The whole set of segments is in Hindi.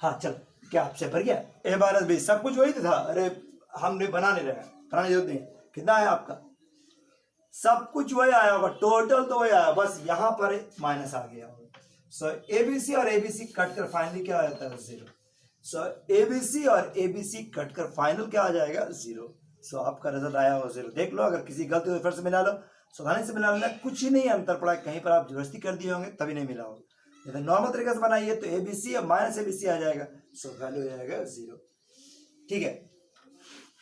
हाँ चल, क्या आपसे भर गया? ए माइनस बी सब कुछ वही था। अरे हमने बना नहीं रहे, बनाने जरूरत नहीं। कितना है आपका? सब कुछ वही आया होगा, टोटल तो वही आया, बस यहाँ पर माइनस आ गया होगा। सो एबीसी और एबीसी कट कर फाइनली क्या आ जाता है? 0। सो एबीसी और एबीसी कट कर फाइनल क्या आ जाएगा? 0। सो आपका रिजल्ट आया होगा 0। देख लो, अगर किसी गलती हो फिर से मिला लो, सावधानी से मिला लेना। कुछ ही नहीं अंतर पड़ा, कहीं पर आप जबरदस्ती कर दिए होंगे तभी नहीं मिला होगा। यदि नॉर्मल तरीके से बनाइए तो एबीसी और माइनस एबीसी आ जाएगा, सो वैल्यू हो जाएगा 0। ठीक है,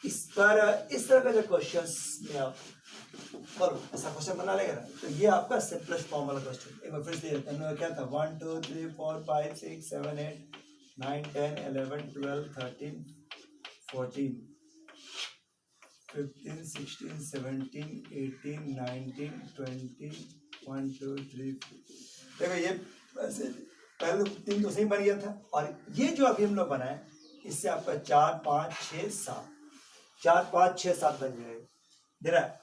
इस तरह का जो क्वेश्चन करो, ऐसा क्वेश्चन बना लेगा ना, तो ये आपका सिंपलेस्ट फॉर्म वाला क्वेश्चन। एक बार फिर से देखते हैं, क्या था? 1 2 3 4 5 6 7 8 9 10 11 12 13 14 15 16 17 18 19 20 1 2 3 देखो ये ऐसे पहले 3 तो सही बन गया था, और ये जो अभी हम लोग बनाए इससे आपका 4 5 6 7 4 5 6 7 बन जाएगा। दे रहा है,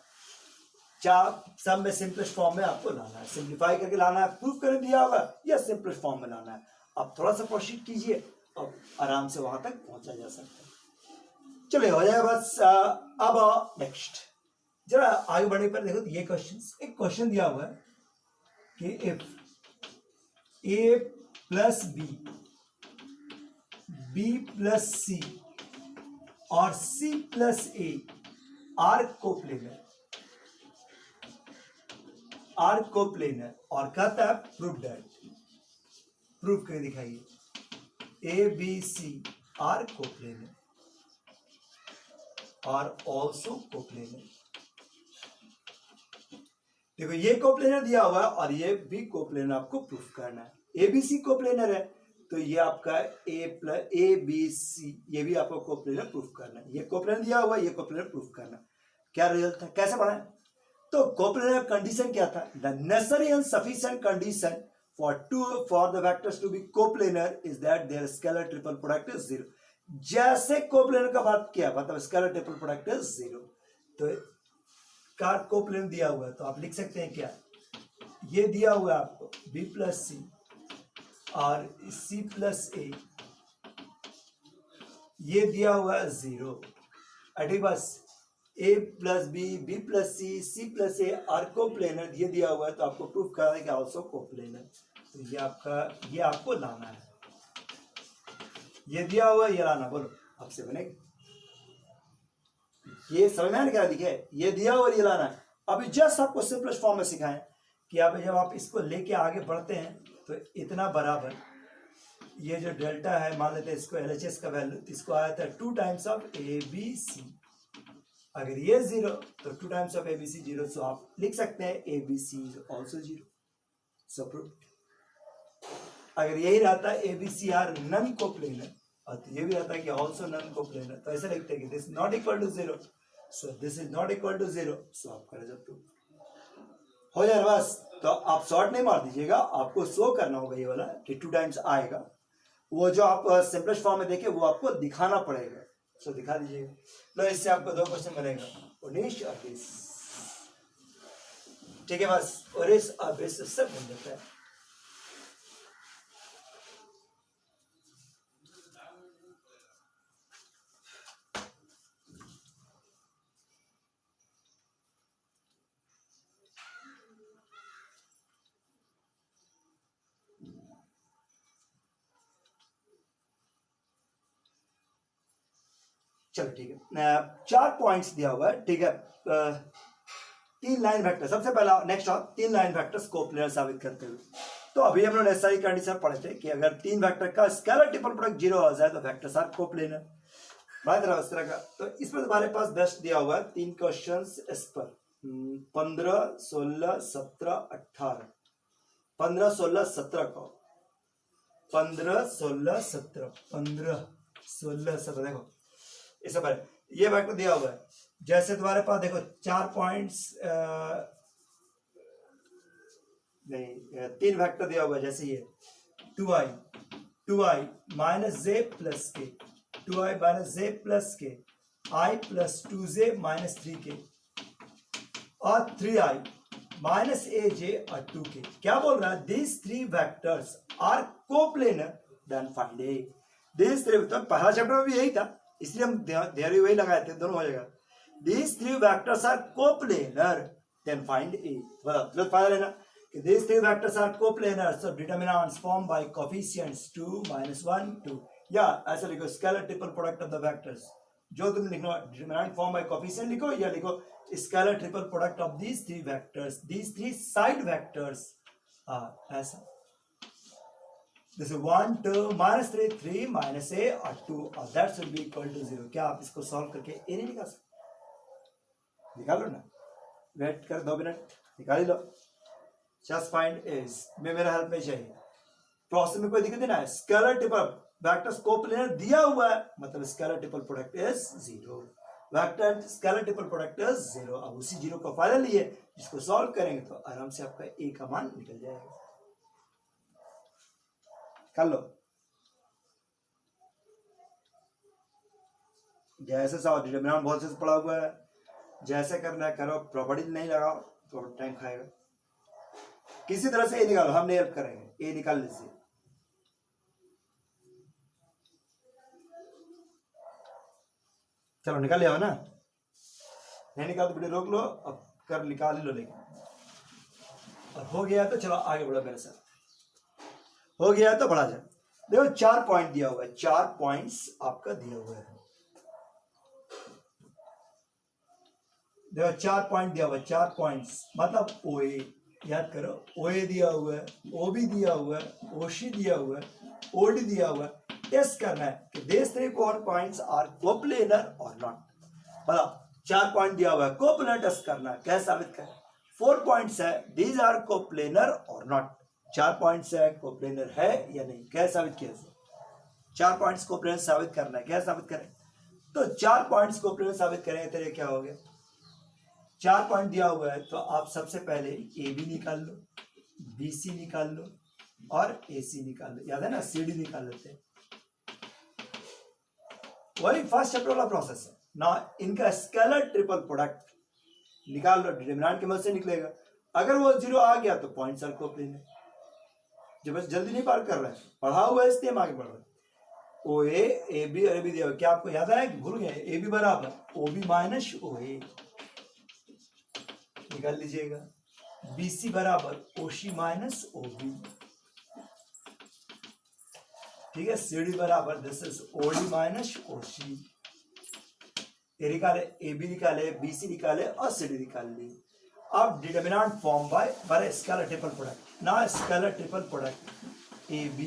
चार सब में सिंपलेस्ट फॉर्म में आपको लाना है, सिंप्लीफाई करके लाना है, प्रूफ कर दिया होगा या सिंपलेस्ट फॉर्म में लाना है। अब थोड़ा सा प्रोसीड कीजिए, अब आराम से वहां तक पहुंचा जा सकता है। चलिए हो जाएगा बस। अब नेक्स्ट जरा आगे बढ़ने पर देखो, तो ये क्वेश्चन, एक क्वेश्चन दिया हुआ है कि if A plus B plus C और C plus A are coplanar और कहता है प्रूफ दैट, प्रूफ करके दिखाइए A B C are coplanar और ऑल्सो कोप्लेनर। देखो ये कोप्लेनर दिया हुआ है और ये भी कोप्लेनर आपको प्रूफ करना है। एबीसी कोप्लेनर है तो ये आपका ए बी सी, ये भी आपको कोप्लेनर प्रूफ करना है। ये कोप्लेनर दिया हुआ है, ये कोप्लेनर प्रूफ करना है। क्या रिजल्ट था, कैसे बनाए? तो कोप्लेनर कंडीशन क्या था? The necessary and sufficient condition for the vectors to be coplanar is that their scalar triple product is 0। जैसे कोप्लेनर का बात किया, मतलब स्केलर ट्रिपल प्रोडक्ट इज 0, तो कार कोप्लेनर दिया हुआ है तो आप लिख सकते हैं क्या? ये दिया हुआ है आपको बी प्लस सी और सी प्लस ए, ये दिया हुआ है 0। ठीक, बस A plus B plus C plus A are coplanar ये दिया हुआ है, तो आपको प्रूफ करना है कि ऑल्सो कोप्लेनर। तो ये आपका, ये आपको लाना है, ये दिया हुआ है, ये लाना। बोलो आपसे बनेगा? ये समझ में क्या दिखे? ये दिया हुआ ये लाना है। अभी जस्ट आपको सिंपलेस्ट फॉर्म में सिखाएं कि आप जब आप इसको लेके आगे बढ़ते हैं तो इतना बराबर ये जो डेल्टा है, मान लेते हैं इसको एलएचएस का वैल्यू, इसको आया था 2 times of A B C. अगर ये 0 तो 2 times of A B C 0, so आप लिख सकते हैं A B C is also 0। So proof. अगर यही रहता है A B C are non coplanar, और तो ये भी रहता है कि ऑल्सो नन कोप्लेनर, तो ऐसे लिखते हैं कि this not equal to 0, so this is not equal to 0, so आपका रिजल्ट प्रूफ हो जाए बस। तो आप शॉर्ट नहीं मार दीजिएगा, आपको शो करना होगा ये वाला कि 2 टाइम्स आएगा। वो जो आप सिंपलेस्ट फॉर्म में देखे वो आपको दिखाना पड़ेगा, सो दिखा दीजिएगा। लो इससे आपको 2 क्वेश्चन बनेगा, 19 और 20। ठीक है, बस 19 और 20 सब बन जाता है। चलो ठीक है, 4 पॉइंट्स दिया हुआ है। ठीक है, 3 लाइन वेक्टर, सबसे पहला नेक्स्ट 3 लाइन वेक्टर्स कोप्लेनर साबित करते हुए। तो अभी हम लोग नेसेसरी कंडीशन पढ़े थे कि अगर 3 वेक्टर का स्केलर ट्रिपल प्रोडक्ट 0 हो जाए तो वेक्टर्स आर कोप्लेनर। इस तरह का, तो इसमें तुम्हारे पास बेस्ट दिया हुआ है 3 क्वेश्चंस इस पर, 15 16 17 18, 15 16 17 को 15 16 17 15 16 17 देखो इस पर ये वेक्टर दिया हुआ है। जैसे तुम्हारे पास देखो 4 पॉइंट्स नहीं 3 वेक्टर दिया हुआ है, जैसे ये 2i माइनस जे प्लस के, 2i माइनस जे प्लस के, i plus 2j minus 3k और 3i माइनस aj और 2k। क्या बोल रहा है? These 3 vectors are coplanar, then find A. These three, तो पहला चैप्टर में भी यही था, इसलिए हम ध्यान वही लगाए थे, दोनों हो जाएगा. These three vectors are coplanar, then find A. मतलब फायदा लेना कि these three vectors are coplanar, so determinants formed by coefficients 2, -1, 2. या ऐसा लिखो scalar triple product of the vectors. जो तुम लिखना डिटरमिनेंट फॉर्म बाय कोएफिशिएंट लिखो या लिखो scalar triple product of these three vectors, these three side vectors are ऐसा. This is 1 2 -3 3 -a और 2 और that should be equal to 0. क्या आप इसको सॉल्व करके a नहीं निकाल सकते? निकालो ना, वेट कर 2 मिनट, निकाल लो. जस्ट फाइंड a में मेरा हेल्प नहीं चाहिए, प्रोसेस में कोई दिक्कत नहीं है. स्केलर ट्रिपल वेक्टर्स कोप्लेनर दिया हुआ है, मतलब scalar triple product is 0. Vector scalar triple product is 0. अब उसी 0 का फायदा लिए, जिसको सॉल्व करेंगे तो आराम से आपका a का मान निकल जाएगा. कर लो जैसे सब डिटरमिनेंट बहुत से पड़ा हुआ है, जैसे करना है करो, प्रॉपर्टी नहीं लगाओ तो टाइम खाएगा. किसी तरह से ए निकालो, हमने हेल्प करेंगे. ए निकाल लीजिए. चलो निकाल लिया हो ना, नहीं निकाल तो वीडियो रोक लो, अब कर निकाल ही लो. लेकिन अब हो गया तो चलो आगे बढ़ो मेरे साथ. हो गया तो बढ़ा जाए. देखो 4 पॉइंट दिया हुआ है, 4 पॉइंट्स आपका दिया हुआ है. देखो 4 पॉइंट दिया हुआ है, 4 पॉइंट्स मतलब ओए, याद करो ओए दिया हुआ है, ओबी दिया हुआ है, ओशी दिया हुआ है, ओडी दिया हुआ है. टेस्ट करना है कि दिस 3 पॉइंट्स आर कोप्लेनर और नॉट. मतलब 4 पॉइंट दिया हुआ है, कोप्लेनर टेस्ट करना है. कैसे साबित करें? 4 पॉइंट्स है, दीज आर कोप्लेनर और नॉट. 4 पॉइंट्स है, कोप्लेनर है या नहीं, कैसे साबित किया? 4 पॉइंट्स कोप्लेनर साबित करना है. कैसे साबित करें? तो 4 पॉइंट्स कोप्लेनर साबित करेंगे तेरे क्या हो गया? 4 पॉइंट दिया हुआ है तो आप सबसे पहले ए बी निकाल लो, बी सी निकाल लो और ए सी निकाल लो. याद है ना, सी डी निकाल लेते हैं. वही फर्स्ट चैप्टर वाला प्रोसेस है ना. इनका स्केलर ट्रिपल प्रोडक्ट निकाल लो, डिटरमिनेंट की मदद से निकलेगा. अगर वो 0 आ गया तो पॉइंट्स आर कोप्लेनर. जो बस जल्दी नहीं पार कर रहा है, पढ़ा हुआ है इसलिए हम आगे बढ़ रहे हैं. ओ ए बी और ए बी दिया हुआ, क्या आपको याद है कि भूल गए? ए बी बराबर ओ बी माइनस ओ ए निकाल लीजिएगा. बी सी बराबर ओ सी माइनस ओ बी. ठीक है. सी डी बराबर this is O D minus O C. A निकाले, ए बी निकाले, बी सी निकाले और सी डी निकाल ली. अब determinant form by scalar triple product. ना scalar triple product A B,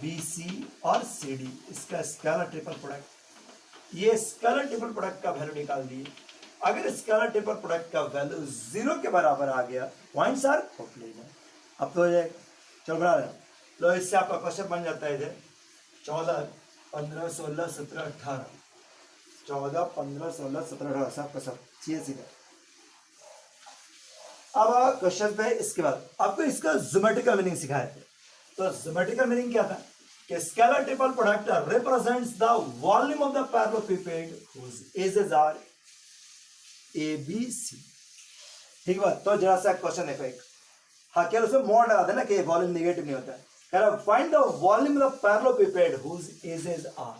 B C और सी डी, इसका स्केलर ट्रिपल प्रोडक्ट. ये स्केलर ट्रिपल प्रोडक्ट का वैल्यू निकाल दिए. अगर स्केलर ट्रिपल प्रोडक्ट का वैल्यू 0 के बराबर आ गया, पॉइंट्स आर कोप्लेनर. अब तो हो जाएगा. चलो बना रहे लो, इससे आपका क्वेश्चन बन जाता है इधर 14 15 16 17 18. 14 15 16 17 18 सब का सब चीज सीधा. अब क्वेश्चन पे इसके बाद आपको इसका ज्योमेट्रिकल मीनिंग सिखाया थे. तो ज्योमेट्रिकल मीनिंग क्या था कि scalar triple product represents the volume of the parallelopiped whose edges are A B C. ठीक है. तो जरा सा क्वेश्चन देखो एक. हाँ, क्या उसमें मोड लगा था ना कि वॉल्यूम नेगेटिव नहीं होता है. कह रहा find the volume of parallelopiped whose edges are.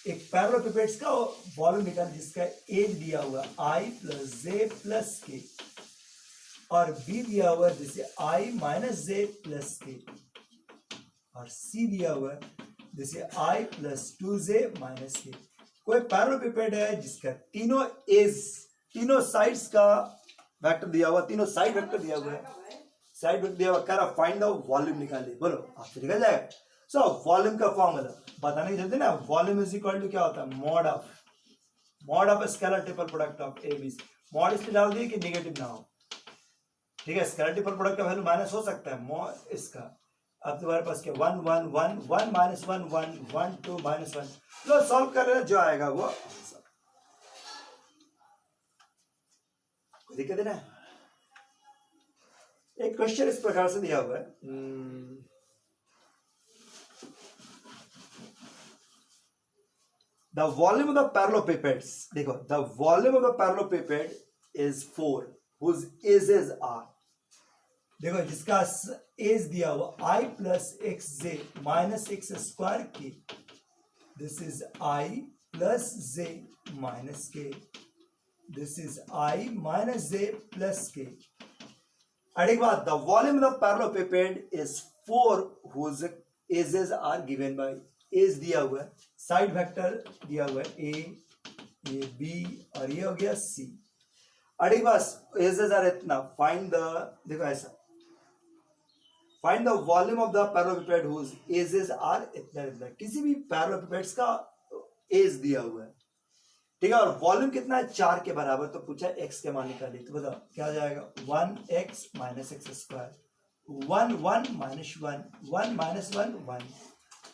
एक पैरेललोपिपेड्स का वॉल्यूम निकाल जिसका एज दिया हुआ आई प्लस जे प्लस के और बी दिया हुआ है जिसे आई माइनस जे प्लस के और सी दिया हुआ है जिसे आई प्लस 2j माइनस के. कोई पैरेललोपिपेड है जिसका तीनों एज, तीनों साइड्स का वेक्टर दिया हुआ, तीनों साइड वेक्टर दिया हुआ है, साइड वेक्टर दिया हुआ. कह रहा फाइंड द वॉल्यूम निकालिए. बोलो आपसे निकल जाएगा. सो वॉल्यूम का फॉर्मूला बताने की जल्दी ना. वॉल्यूम इज इक्वल टू क्या होता है? Mod of scalar triple product of A B C. Mod इसलिए डाल दिए कि नेगेटिव ना हो. ठीक है. स्केलर ट्रिपल प्रोडक्ट का वैल्यू माइनस हो सकता है मॉड इसका. अब तुम्हारे पास क्या 1 1 1 1 माइनस 1 1 1 2 माइनस 1. लो सॉल्व कर रहे हैं, जो आएगा वो कोई दिक्कत है ना. एक क्वेश्चन इस प्रकार से दिया हुआ है. The volume of the parallelopipeds. देखो the volume of the parallelopiped is 4 whose edges are. देखो जिसका एज दिया हुआ i plus x j minus x square k, this is i plus j minus k, this is i minus j plus k. अगली बात, the volume of parallelopiped is 4 whose edges are given by, edge दिया हुआ है, साइड वेक्टर दिया हुआ है ए बी और ये हो गया सी। अगली बात, एजेस आर इतना, फाइंड द, देखो ऐसा, find the volume of the parallelopiped whose edges are इतना इतना, किसी भी पैरेललोपेड्स का एज दिया हुआ है, ठीक है, और वॉल्यूम कितना है 4 के बराबर, तो पूछा x के मान निकालिए, तो बताओ क्या आ जाएगा 1x minus x square, 1 1 minus 1 1 minus 1 1,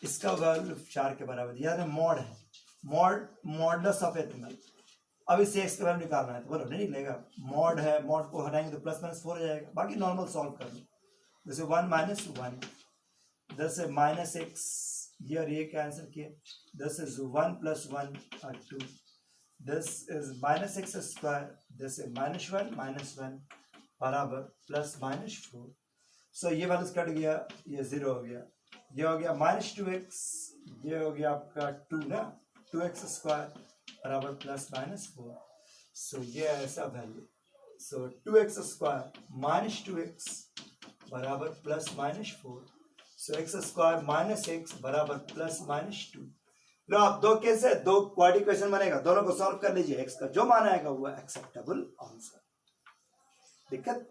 इसका वैल्यू 4 के बराबर दिया है, मॉड है, मॉडलस ऑफ इतना। अब इससे x का वैल्यू निकालना है, तो बोलो नहीं निकलेगा, मॉड है, मॉड को हटाएंगे तो प्लस माइनस 4 हो जाएगा, बाकी नॉर्मल सॉल्व कर लो, जैसे 1 माइनस 1, 10 से माइनस एक्स, ये और ये कैंसिल किए, 10 इज 1 प्लस 1 और 2, this is minus x square, this is minus 1 बराबर प्लस माइनस 4, सो ये वाला कट गया, ये 0 हो गया, ये हो गया माइनस 2x, ये हो गया आपका 2 ना, 2x स्क्वायर बराबर प्लस माइनस 4, सो ये ऐसा वैल्यू, सो 2x स्क्वायर माइनस 2x बराबर प्लस माइनस 4, सो x स्क्वायर माइनस x बराबर प्लस माइनस 2। लो आप दो कैसे, दो क्वाड्रेटिक इक्वेशन बनेगा, दोनों को सॉल्व कर लीजिए, x का जो मान आएगा वो एक्सेप्टेबल आंसर। दिक्कत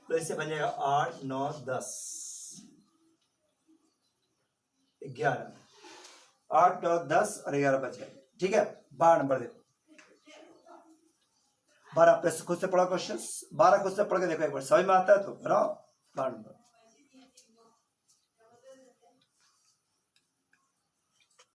तो इससे बनेगा 8 9 10 11, 8 9 10 और 11 बच गए, ठीक है। 12 नंबर देखो, 12 खुद से पढ़ो क्वेश्चन, 12 खुद से पढ़ के देखो एक बार, समझ में आता है तो बनाओ 12 नंबर।